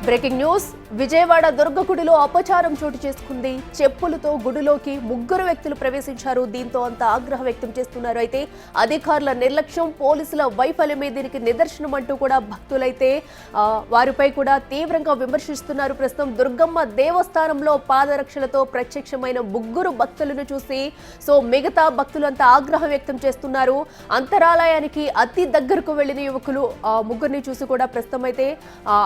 Breaking news Vijayawada దుర్గగుడిలో అపచారం చోటు చేసుకుంది. చెప్పులతో గుడిలోకి ముగ్గురు వ్యక్తులు ప్రవేశించారు. దీంతో అంతా ఆగ్రహం వ్యక్తం చేస్తున్నారు. అయితే అధికారుల నిర్లక్ష్యం, పోలీసుల వైఫల్యమే దీనికి నిదర్శనం అంటూ కూడా భక్తులైతే వారిపై కూడా తీవ్రంగా విమర్శిస్తున్నారు. ప్రస్తుతం దుర్గమ్మ దేవస్థానంలో పాదరక్షలతో ప్రత్యక్షమైన ముగ్గురు భక్తులను చూసి మిగతా భక్తులంతా ఆగ్రహం వ్యక్తం చేస్తున్నారు. అంతరాలయానికి అతి దగ్గరకు వెళ్లిన యువకులు ముగ్గురిని చూసి కూడా ప్రస్తుతం అయితే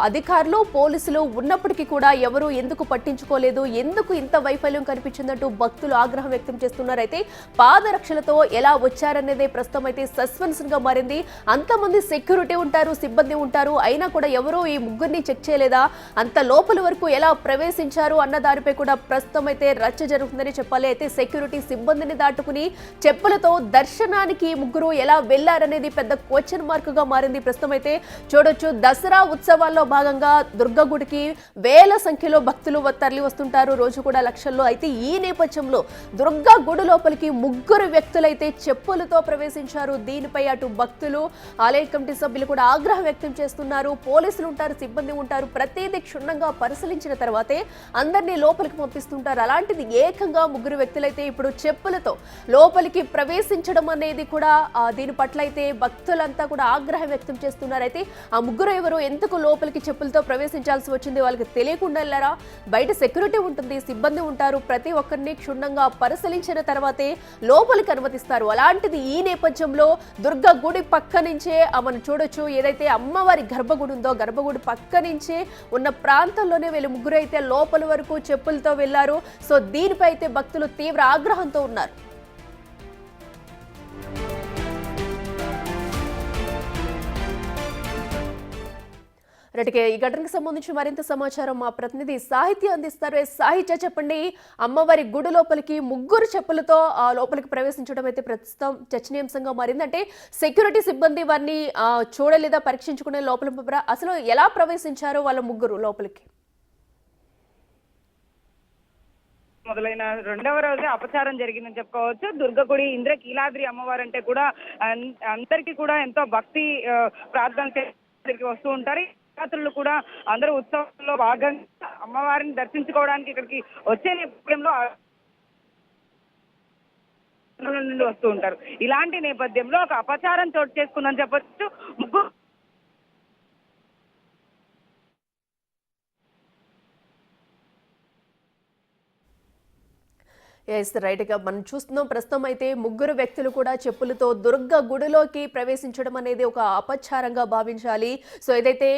అధికారులు పోలీసులు ఉన్నప్పటికీ కూడా ఎవరు ఎందుకు పట్టించుకోలేదు, ఎందుకు ఇంత వైఫల్యం కనిపించిందంటూ భక్తులు ఆగ్రహం వ్యక్తం చేస్తున్నారు. అయితే పాదరక్షలతో ఎలా వచ్చారనేదే ప్రస్తుతం అయితే సస్పెన్స్ గా మారింది. అంతమంది సెక్యూరిటీ ఉంటారు, సిబ్బంది ఉంటారు, అయినా కూడా ఎవరూ ఈ ముగ్గురిని చెక్ చేయలేదా, అంత లోపల వరకు ఎలా ప్రవేశించారు అన్న దానిపై కూడా ప్రస్తుతం అయితే రచ్చ జరుగుతుందని చెప్పాలి. అయితే సెక్యూరిటీ సిబ్బందిని దాటుకుని చెప్పులతో దర్శనానికి ముగ్గురు ఎలా వెళ్లారనేది పెద్ద క్వశ్చన్ మార్క్ గా మారింది. ప్రస్తుతం అయితే చూడొచ్చు, దసరా ఉత్సవాల్లో భాగంగా దుర్గగుడికి వేల సంఖ్యలో భక్తులు తరలి వస్తుంటారు, రోజు కూడా లక్షల్లో. అయితే ఈ నేపథ్యంలో దుర్గా గుడి లోపలికి ముగ్గురు వ్యక్తులైతే చెప్పులతో ప్రవేశించారు. దీనిపై అటు భక్తులు, ఆలయ కమిటీ సభ్యులు కూడా ఆగ్రహం వ్యక్తం చేస్తున్నారు. పోలీసులు ఉంటారు, సిబ్బంది ఉంటారు, ప్రతిదీ క్షుణ్ణంగా పరిశీలించిన తర్వాతే అందరినీ లోపలికి పంపిస్తుంటారు. అలాంటిది ఏకంగా ముగ్గురు వ్యక్తులైతే ఇప్పుడు చెప్పులతో లోపలికి ప్రవేశించడం అనేది కూడా దీని పట్ల అయితే భక్తులంతా కూడా ఆగ్రహం వ్యక్తం చేస్తున్నారు. అయితే ఆ ముగ్గురు ఎవరు, ఎందుకు లోపలికి చెప్పులతో ప్రవేశించాల్సి వచ్చింది, వాళ్ళకి తెలియకుండా వెళ్ళారా? బయట సెక్యూరిటీ ఉంటుంది, సిబ్బంది ఉంటారు, ప్రతి ఒక్కరిని క్షుణ్ణంగా పరిశీలించిన తర్వాతే లోపలికి అనుమతిస్తారు. అలాంటిది ఈ నేపథ్యంలో దుర్గా గుడి పక్క నుంచే మనం చూడొచ్చు, ఏదైతే అమ్మవారి గర్భగుడి ఉందో గర్భగుడి పక్క నుంచే ఉన్న ప్రాంతంలోనే వీళ్ళు ముగ్గురు అయితే లోపల వరకు చెప్పులతో వెళ్లారు. దీనిపై అయితే భక్తులు తీవ్ర ఆగ్రహంతో ఉన్నారు. ఈ ఘటనకు సంబంధించి మరింత సమాచారం మా ప్రతినిధి సాహిత్య అందిస్తారు. సాహిత్య, చెప్పండి, అమ్మవారి గుడి లోపలికి ముగ్గురు చెప్పులతో లోపలికి ప్రవేశించడం అయితే ప్రస్తుతం చర్చనీయాంశంగా మారింది. అంటే సెక్యూరిటీ సిబ్బంది వారిని చూడలేదా, పరీక్షించుకునే లోపల అసలు ఎలా ప్రవేశించారు వాళ్ళ ముగ్గురు లోపలికి? మొదలైన రెండవ రోజే అపచారం జరిగిందని చెప్పుకోవచ్చు. దుర్గగుడి ఇంద్రకీలాద్రి అమ్మవారు అంటే కూడా అందరికీ కూడా ఎంతో భక్తి ప్రార్థనకి వస్తూ ఉంటారు. యాత్రులు కూడా అందరూ ఉత్సవంలో భాగంగా అమ్మవారిని దర్శించుకోవడానికి ఇక్కడికి వచ్చే నేపథ్యంలో నుండి వస్తూ ఉంటారు. ఇలాంటి నేపథ్యంలో ఒక అపచారం చోటు చేసుకుందని చెప్పొచ్చు. ముగ్గురు రైట్ గా మనం చూస్తున్నాం. ప్రస్తుతం అయితే ముగ్గురు వ్యక్తులు కూడా చెప్పులతో దుర్గ గుడిలోకి ప్రవేశించడం అనేది ఒక అపచారంగా భావించాలి. ఏదైతే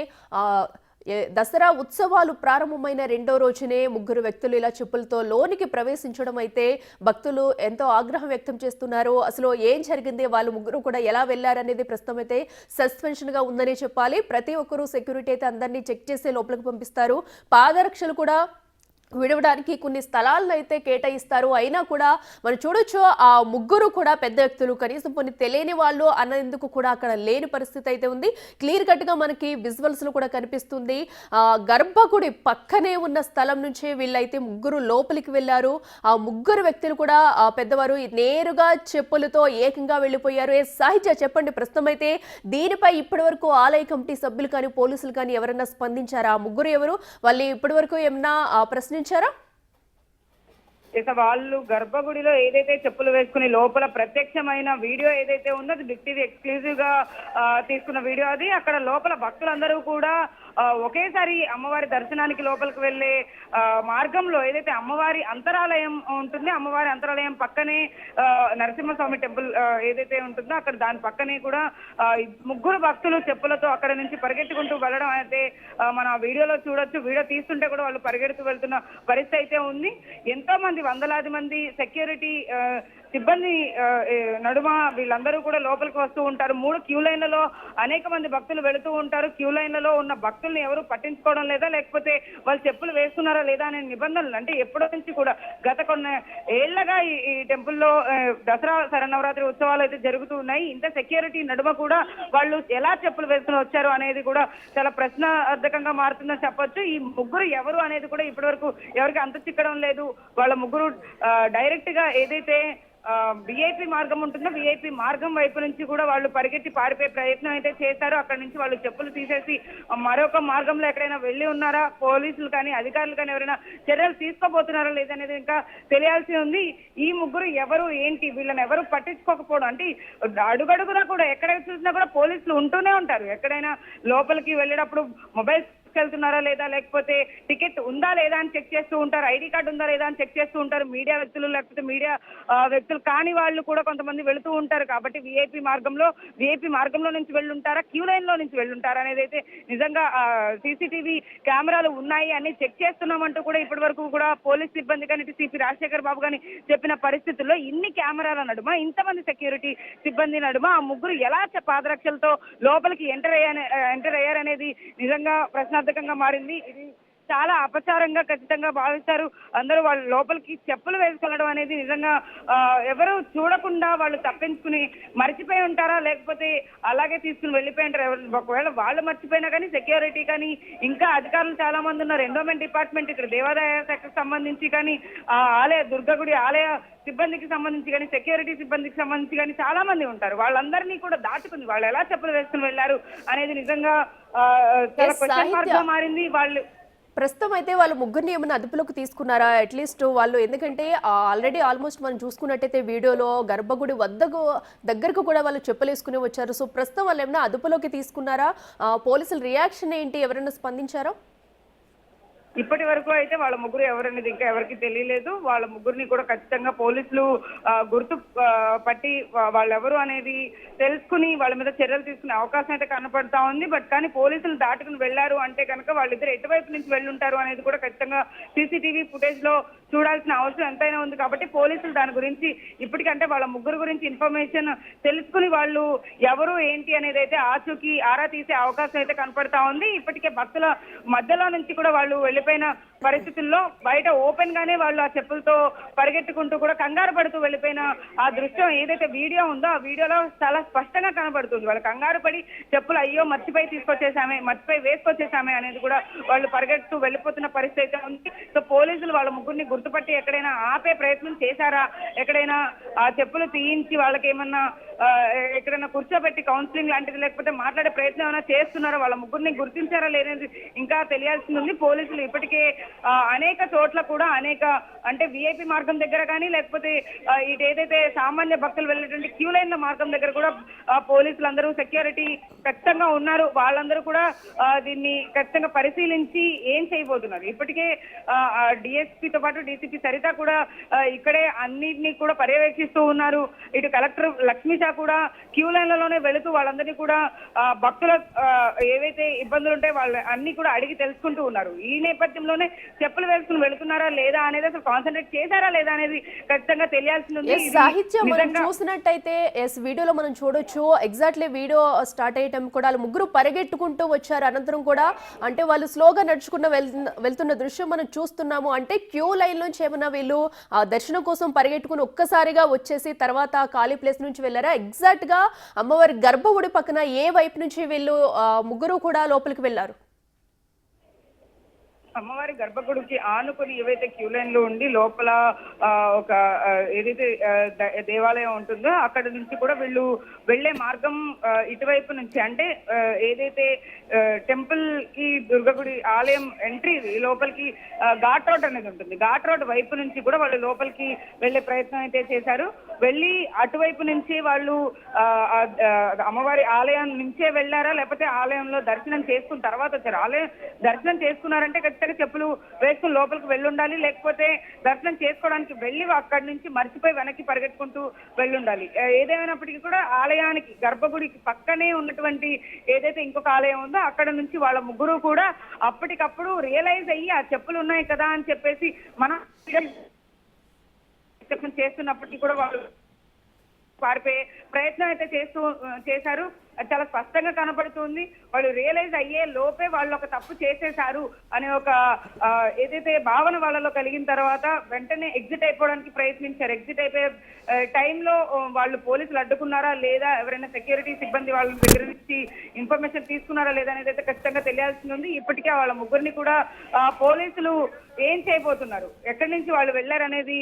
దసరా ఉత్సవాలు ప్రారంభమైన రెండో రోజునే ముగ్గురు వ్యక్తులు ఇలా చెప్పులతో లోనికి ప్రవేశించడం అయితే భక్తులు ఎంతో ఆగ్రహం వ్యక్తం చేస్తున్నారు. అసలు ఏం జరిగింది, వాళ్ళు ముగ్గురు కూడా ఎలా వెళ్లారనేది ప్రస్తుతం అయితే సస్పెన్షన్ గా ఉందని చెప్పాలి. ప్రతి ఒక్కరూ సెక్యూరిటీ అయితే అందరినీ చెక్ చేసి లోపలికి పంపిస్తారు. పాదరక్షలు కూడా విడవడానికి కొన్ని స్థలాలను అయితే కేటాయిస్తారు. అయినా కూడా మనం చూడొచ్చు, ఆ ముగ్గురు కూడా పెద్ద వ్యక్తులు, కనీసం కొన్ని తెలియని వాళ్ళు అన్నందుకు కూడా అక్కడ లేని పరిస్థితి అయితే ఉంది. క్లియర్ కట్ గా మనకి విజువల్స్ లో కూడా కనిపిస్తుంది. గర్భగుడి పక్కనే ఉన్న స్థలం నుంచే వీళ్ళైతే ముగ్గురు లోపలికి వెళ్లారు. ఆ ముగ్గురు వ్యక్తులు కూడా పెద్దవారు నేరుగా చెప్పులతో ఏకంగా వెళ్లిపోయారు. సాహిత్య, చెప్పండి, ప్రస్తుతం అయితే దీనిపై ఇప్పటి వరకు ఆలయ కమిటీ సభ్యులు కానీ పోలీసులు కానీ ఎవరైనా స్పందించారా? ఆ ముగ్గురు ఎవరు, వాళ్ళు ఇప్పటి వరకు ఏమన్నా ప్రశ్నించారా? వాళ్ళు గర్భగుడిలో ఏదైతే చెప్పులు వేసుకుని లోపల ప్రత్యక్షమైన వీడియో ఏదైతే ఉందో అది బిగ్ టీవీ ఎక్స్క్లూజివ్ గా తీసుకున్న వీడియో అది. అక్కడ లోపల భక్తులందరూ కూడా ఒకేసారి అమ్మవారి దర్శనానికి లోపలికి వెళ్లే మార్గంలో ఏదైతే అమ్మవారి అంతరాలయం ఉంటుంది, అమ్మవారి అంతరాలయం పక్కనే నరసింహస్వామి టెంపుల్ ఏదైతే ఉంటుందో అక్కడ దాని పక్కనే కూడా ముగ్గురు భక్తులు చెప్పులతో అక్కడ నుంచి పరిగెత్తుకుంటూ వెళ్ళడం అయితే మన వీడియోలో చూడొచ్చు. వీడియో తీస్తుంటే కూడా వాళ్ళు పరిగెడుతూ వెళ్తున్న పరిస్థితి అయితే ఉంది. ఎంతో మంది, వందలాది మంది సెక్యూరిటీ సిబ్బంది నడుమ వీళ్ళందరూ కూడా లోపలికి వస్తూ ఉంటారు. 3 క్యూ లైన్లలో అనేక మంది భక్తులు వెళుతూ ఉంటారు. క్యూ లైన్లలో ఉన్న భక్తుల్ని ఎవరు పట్టించుకోవడం లేదా, లేకపోతే వాళ్ళు చెప్పులు వేస్తున్నారా లేదా అనే నిబంధనలు అంటే ఎప్పటి నుంచి కూడా గత కొన్ని ఏళ్లగా ఈ టెంపుల్లో దసరా శరన్నవరాత్రి ఉత్సవాలు అయితే జరుగుతూ ఉన్నాయి. ఇంత సెక్యూరిటీ నడుమ కూడా వాళ్ళు ఎలా చెప్పులు వేసుకుని వచ్చారు అనేది కూడా చాలా ప్రశ్నార్థకంగా మారుతుందని చెప్పొచ్చు. ఈ ముగ్గురు ఎవరు అనేది కూడా ఇప్పటి వరకు ఎవరికి అంత చిక్కడం లేదు. వాళ్ళ ముగ్గురు డైరెక్ట్ గా ఏదైతే విఐపి మార్గం ఉంటుందో విఐపి మార్గం వైపు నుంచి కూడా వాళ్ళు పరిగెత్తి పారిపోయే ప్రయత్నం అయితే చేశారు. అక్కడ నుంచి వాళ్ళు చెప్పులు తీసేసి మరొక మార్గంలో ఎక్కడైనా వెళ్ళి ఉన్నారా, పోలీసులు కానీ అధికారులు కానీ ఎవరైనా చర్యలు తీసుకోబోతున్నారా లేదనేది ఇంకా తెలియాల్సి ఉంది. ఈ ముగ్గురు ఎవరు ఏంటి, వీళ్ళని ఎవరు పట్టించుకోకపోవడం, అంటే అడుగడుగునా కూడా ఎక్కడ చూసినా కూడా పోలీసులు ఉంటూనే ఉంటారు. ఎక్కడైనా లోపలికి వెళ్ళేటప్పుడు మొబైల్ వెళ్తున్నారా లేదా, లేకపోతే టికెట్ ఉందా లేదా అని చెక్ చేస్తూ ఉంటారు, ఐడి కార్డు ఉందా లేదా అని చెక్ చేస్తూ ఉంటారు. మీడియా వ్యక్తులు లేకపోతే మీడియా వ్యక్తులు కాని వాళ్ళు కూడా కొంతమంది వెళుతూ ఉంటారు. కాబట్టి విఐపి మార్గంలో నుంచి వెళ్ళుంటారా, క్యూ లైన్ లో నుంచి వెళ్ళుంటారా అనేది అయితే నిజంగా సీసీటీవీ కెమెరాలు ఉన్నాయి అని చెక్ చేస్తున్నామంటూ కూడా ఇప్పటి వరకు కూడా పోలీస్ సిబ్బంది కానీ సిపి రాజశేఖర్ బాబు కానీ చెప్పిన పరిస్థితుల్లో ఇన్ని కెమెరాల నడుమ, ఇంతమంది సెక్యూరిటీ సిబ్బంది నడుమ ఆ ముగ్గురు ఎలా పాదరక్షలతో లోపలికి ఎంటర్ అయ్యారనేది నిజంగా ప్రశ్నార్థకంగా మారింది. ఇది చాలా అపచారంగా ఖచ్చితంగా భావిస్తారు అందరూ. వాళ్ళు లోపలికి చెప్పులు వేసుకెళ్ళడం అనేది నిజంగా ఎవరు చూడకుండా వాళ్ళు తప్పించుకుని మర్చిపోయి ఉంటారా, లేకపోతే అలాగే తీసుకుని వెళ్ళిపోయి ఉంటారు. ఒకవేళ వాళ్ళు మర్చిపోయినా కానీ సెక్యూరిటీ కానీ ఇంకా అధికారులు చాలా మంది ఉన్నారు. ఎండోమెంట్ డిపార్ట్మెంట్, ఇక్కడ దేవాదాయ శాఖకు సంబంధించి కానీ ఆలయ దుర్గగుడి ఆలయ సిబ్బందికి సంబంధించి కానీ సెక్యూరిటీ సిబ్బందికి సంబంధించి కానీ చాలా మంది ఉంటారు. వాళ్ళందరినీ కూడా దాటుకుంది వాళ్ళు ఎలా చెప్పులు వేసుకుని వెళ్లారు అనేది నిజంగా చాలా క్వశ్చన్ మార్క్ గా మారింది. వాళ్ళు ప్రస్తుతం అయితే వాళ్ళు ముగ్గురిని ఏమైనా అదుపులోకి తీసుకున్నారా అట్లీస్ట్ వాళ్ళు? ఎందుకంటే ఆల్రెడీ ఆల్మోస్ట్ మనం చూసుకున్నట్టయితే వీడియోలో గర్భగుడి దగ్గరకు కూడా వాళ్ళు చెప్పులేసుకుని వచ్చారు. సో ప్రస్తుతం వాళ్ళు ఏమైనా అదుపులోకి తీసుకున్నారా? పోలీసుల రియాక్షన్ ఏంటి? ఎవరైనా స్పందించారా? ఇప్పటి వరకు అయితే వాళ్ళ ముగ్గురు ఎవరనేది ఇంకా ఎవరికి తెలియలేదు. వాళ్ళ ముగ్గురిని కూడా ఖచ్చితంగా పోలీసులు గుర్తు పట్టి వాళ్ళెవరు అనేది తెలుసుకుని వాళ్ళ మీద చర్యలు తీసుకునే అవకాశం అయితే కనపడతా ఉంది. బట్ కానీ పోలీసులు దాటుకుని వెళ్లారు అంటే కనుక వాళ్ళిద్దరు ఎటువైపు నుంచి వెళ్ళుంటారు అనేది కూడా ఖచ్చితంగా సీసీటీవీ ఫుటేజ్ లో చూడాల్సిన అవసరం ఎంతైనా ఉంది. కాబట్టి పోలీసులు దాని గురించి ఇప్పటికంటే వాళ్ళ ముగ్గురు గురించి ఇన్ఫర్మేషన్ తెలుసుకుని వాళ్ళు ఎవరు ఏంటి అనేది అయితే ఆచూకీ ఆరా తీసే అవకాశం అయితే కనపడతా ఉంది. ఇప్పటికే భక్తుల మధ్యలో నుంచి కూడా వాళ్ళు వెళ్ళిపోయిన పరిస్థితుల్లో బయట ఓపెన్ గానే వాళ్ళు ఆ చెప్పులతో పరిగెట్టుకుంటూ కూడా కంగారు పడుతూ వెళ్ళిపోయిన ఆ దృశ్యం ఏదైతే వీడియో ఉందో ఆ వీడియోలో చాలా స్పష్టంగా కనబడుతుంది. వాళ్ళు కంగారు పడి చెప్పులు అయ్యో మర్చిపోయి వేసుకొచ్చేసామే అనేది కూడా వాళ్ళు పరిగెడుతూ వెళ్ళిపోతున్న పరిస్థితి అయితే ఉంది. సో పోలీసులు వాళ్ళ ముగ్గురిని గుర్తుపట్టి ఎక్కడైనా ఆపే ప్రయత్నం చేశారా, ఎక్కడైనా ఆ చెప్పులు తీయించి వాళ్ళకి ఏమన్నా ఎక్కడైనా కూర్చోబెట్టి కౌన్సిలింగ్ లాంటిది లేకపోతే మాట్లాడే ప్రయత్నం ఏమైనా చేస్తున్నారా, వాళ్ళ ముగ్గురిని గుర్తించారా లేనేది ఇంకా తెలియాల్సింది ఉంది. పోలీసులు ఇప్పటికే అనేక చోట్ల కూడా అంటే విఐపి మార్గం దగ్గర కానీ లేకపోతే ఇటు ఏదైతే సామాన్య భక్తులు వెళ్ళేటువంటి క్యూ లైన్ మార్గం దగ్గర కూడా పోలీసులందరూ సెక్యూరిటీ ఖచ్చితంగా ఉన్నారు. వాళ్ళందరూ కూడా దీన్ని ఖచ్చితంగా పరిశీలించి ఏం చేయబోతున్నారు. ఇప్పటికే డిఎస్పీతో పాటు డీసీపీ సరిత కూడా ఇక్కడే అన్నింటినీ కూడా పర్యవేక్షిస్తూ ఉన్నారు. ఇటు కలెక్టర్ లక్ష్మీషా కూడా క్యూ లైన్లలోనే వెళుతూ వాళ్ళందరినీ కూడా భక్తుల ఏవైతే ఇబ్బందులు ఉంటాయో వాళ్ళు అన్ని కూడా అడిగి తెలుసుకుంటూ ఉన్నారు. ఈ నేపథ్యంలోనే చెప్పులు వేసుకుని వెళుతున్నారా లేదా అనేది అసలు కాన్సన్ట్రేట్ చేశారా లేదా అనేది ఖచ్చితంగా తెలియాల్సింది ఉంది. సాహిత్యం మనం చూసినట్టయితే వీడియోలో మనం చూడొచ్చు ఎగ్జాక్ట్లీ వీడియో స్టార్ట్ అయ్యటం కూడా వాళ్ళు ముగ్గురు పరిగెట్టుకుంటూ వచ్చారు. అనంతరం కూడా అంటే వాళ్ళు స్లోగా నడుచుకుంటూ వెళ్తున్న దృశ్యం మనం చూస్తున్నాము. అంటే క్యూ లైన్ నుంచి ఏమన్నా వీళ్ళు దర్శనం కోసం పరిగెట్టుకుని ఒక్కసారిగా వచ్చేసి తర్వాత ఖాళీ ప్లేస్ నుంచి వెళ్ళారా? ఎగ్జాక్ట్ గా అమ్మవారి గర్భగుడి పక్కన ఏ వైపు నుంచి వీళ్ళు ముగ్గురు కూడా లోపలికి వెళ్ళారు? అమ్మవారి గర్భగుడికి ఆనుకుని ఏవైతే క్యూ లైన్ లో ఉండి లోపల ఒక ఏదైతే దేవాలయం ఉంటుందో అక్కడ నుంచి కూడా వీళ్ళు వెళ్లే మార్గం ఇటువైపు నుంచి అంటే ఏదైతే టెంపుల్ కి దుర్గగుడి ఆలయం ఎంట్రీ లోపలికి ఘాట్ రోడ్ అనేది ఉంటుంది. ఘాట్ రోడ్ వైపు నుంచి కూడా వాళ్ళు లోపలికి వెళ్లే ప్రయత్నం అయితే చేశారు. వెళ్ళి అటువైపు నుంచి వాళ్ళు అమ్మవారి ఆలయం నుంచే వెళ్ళారా లేకపోతే ఆలయంలో దర్శనం చేసుకున్న తర్వాత వచ్చారు? ఆలయం దర్శనం చేసుకున్నారంటే ఖచ్చితంగా చెప్పులు వేసుకుని లోపలికి వెళ్ళుండాలి, లేకపోతే దర్శనం చేసుకోవడానికి వెళ్ళి అక్కడి నుంచి మర్చిపోయి వెనక్కి పరిగెట్టుకుంటూ వెళ్ళుండాలి. ఏదేమైనప్పటికీ కూడా ఆలయానికి గర్భగుడికి పక్కనే ఉన్నటువంటి ఏదైతే ఇంకొక ఆలయం ఉందో అక్కడ నుంచి వాళ్ళ ముగ్గురు కూడా అప్పటికప్పుడు రియలైజ్ అయ్యి ఆ చెప్పులు ఉన్నాయి కదా అని చెప్పేసి మనం చేస్తున్నప్పటికీ కూడా వాళ్ళు పారిపోయే ప్రయత్నం అయితే చేశారు. అది చాలా స్పష్టంగా కనపడుతుంది. వాళ్ళు రియలైజ్ అయ్యే లోపే వాళ్ళు ఒక తప్పు చేసేశారు అనే ఒక ఏదైతే భావన వాళ్ళలో కలిగిన తర్వాత వెంటనే ఎగ్జిట్ అయిపోవడానికి ప్రయత్నించారు. ఎగ్జిట్ అయిపోయే టైంలో వాళ్ళు పోలీసులు అడ్డుకున్నారా లేదా, ఎవరైనా సెక్యూరిటీ సిబ్బంది వాళ్ళ దగ్గర నుంచి ఇన్ఫర్మేషన్ తీసుకున్నారా లేదా అనేది అయితే ఖచ్చితంగా తెలియాల్సి ఉంది. ఇప్పటికే వాళ్ళ ముగ్గురిని కూడా పోలీసులు ఏం చేయబోతున్నారు, ఎక్కడి నుంచి వాళ్ళు వెళ్ళారనేది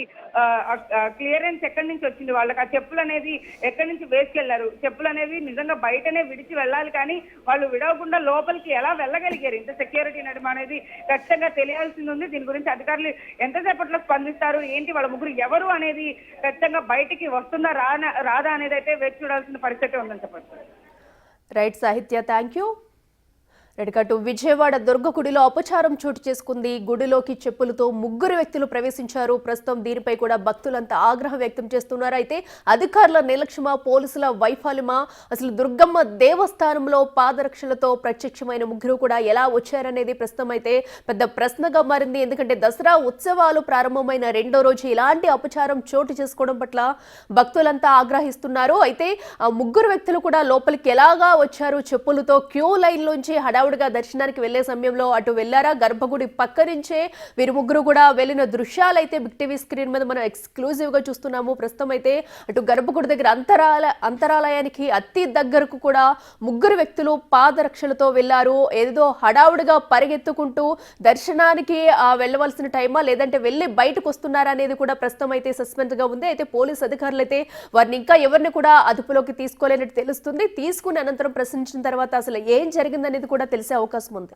క్లియరెన్స్ ఎక్కడి నుంచి వచ్చింది, వాళ్ళకి ఆ చెప్పులు అనేది ఎక్కడి నుంచి వేసుకెళ్లారు, చెప్పులు అనేవి నిజంగా బయటనే విడిచి వెళ్ళాలి కానీ వాళ్ళు విడవకుండా లోపలికి ఎలా వెళ్ళగలిగారు ఇంత సెక్యూరిటీ నడుమ అనేది ఖచ్చితంగా తెలియాల్సింది ఉంది. దీని గురించి అధికారులు ఎంతసేపట్లో స్పందిస్తారు, ఏంటి వాళ్ళ ముగ్గురు ఎవరు అనేది ఖచ్చితంగా బయటికి వస్తుందా రాదా అనేది అయితే వేచి చూడాల్సిన పరిస్థితి ఉందని చెప్పచ్చు. రైట్ సాహిత్య, థ్యాంక్ యూ. రెడ్కట్టు విజయవాడ దుర్గగుడిలో అపచారం చోటు చేసుకుంది. గుడిలోకి చెప్పులతో ముగ్గురు వ్యక్తులు ప్రవేశించారు. ప్రస్తుతం దీనిపై కూడా భక్తులంతా ఆగ్రహం వ్యక్తం చేస్తున్నారు. అయితే అధికారుల నిర్లక్ష్యమా, పోలీసుల వైఫల్యమా, అసలు దుర్గమ్మ దేవస్థానంలో పాదరక్షలతో ప్రత్యక్షమైన ముగ్గురు కూడా ఎలా వచ్చారనేది ప్రస్తుతం అయితే పెద్ద ప్రశ్నగా మారింది. ఎందుకంటే దసరా ఉత్సవాలు ప్రారంభమైన రెండో రోజు ఇలాంటి అపచారం చోటు చేసుకోవడం పట్ల భక్తులంతా ఆగ్రహిస్తున్నారు. అయితే ముగ్గురు వ్యక్తులు కూడా లోపలికి ఎలాగా వచ్చారు, చెప్పులతో క్యూ లైన్ లోంచి హడావుడిగా దర్శనానికి వెళ్లే సమయంలో అటు వెళ్లారా, గర్భగుడి పక్క నుంచే వీరు ముగ్గురు కూడా వెళ్లిన దృశ్యాలు అయితే బిగ్ టీవీ స్క్రీన్ మీద మనం ఎక్స్క్లూజివ్ గా చూస్తున్నాము. ప్రస్తుతం అయితే అటు గర్భగుడి దగ్గర అంతరాలయానికి అతి దగ్గరకు కూడా ముగ్గురు వ్యక్తులు పాదరక్షలతో వెళ్లారు. ఏదో హడావుడిగా పరిగెత్తుకుంటూ దర్శనానికి వెళ్ళవలసిన టైమా లేదంటే వెళ్లి బయటకు వస్తున్నారా అనేది కూడా ప్రస్తుతం అయితే సస్పెన్స్ గా ఉంది. అయితే పోలీసు అధికారులు అయితే వారిని ఇంకా ఎవరిని కూడా అదుపులోకి తీసుకోలేనట్టు తెలుస్తుంది. తీసుకుని అనంతరం ప్రశ్నించిన తర్వాత అసలు ఏం జరిగిందనేది కూడా తెలిసే అవకాశం ఉంది.